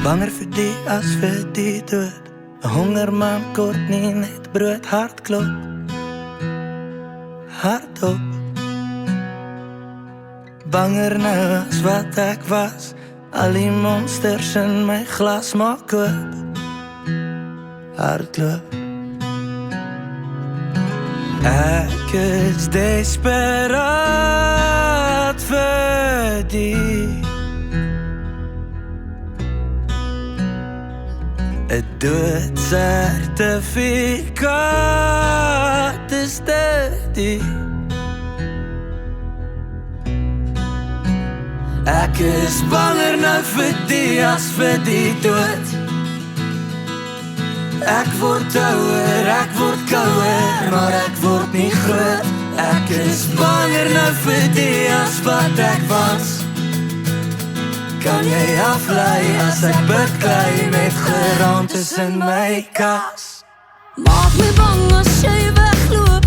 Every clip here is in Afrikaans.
Banger vir die as vir die dood. 'n hongerman kort nie net brood, hart klop, hardop. Banger nou as wat ek was, al die monsters in my glas maak oop, hardloop. Ek is desperaat vir die 'n doodsertifikaat is dit. Ek is banger nou vir die as vir die dood. Ek word ouer, ek word kouer, maar ek word nie groot. Ek is banger nou vir die as wat ek was. Kan jy aflei as ek beklei met geraamtes in my kas? Maak my bang as jy wegloop,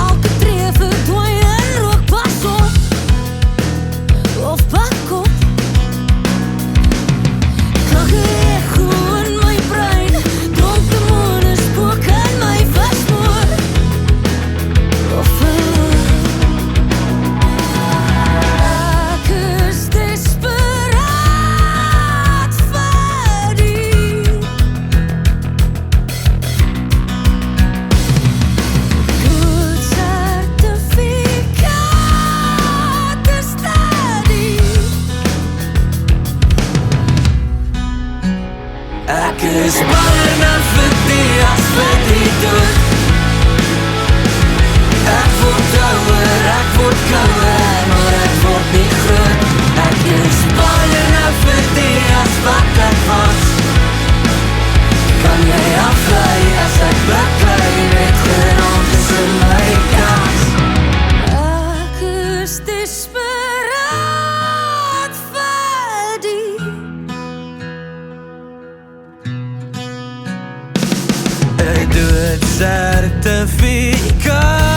elke tree verdwaai en rook, pas op, of bak op. Kage echo in my brein, dronke moene spook in my versmoor, of verloor. Ek is desperaat vir die doodsertifikaat is dit. Ek is banger nou vir die as vir die dood. Ek word ouer, ek word kouer, maar ek word nie groot. Ek is banger nou vir die as wat ek was. Kan jy aflei as ek beklei met geraamtes in my kas? Ek is desperaat vir die Doodsertifikaat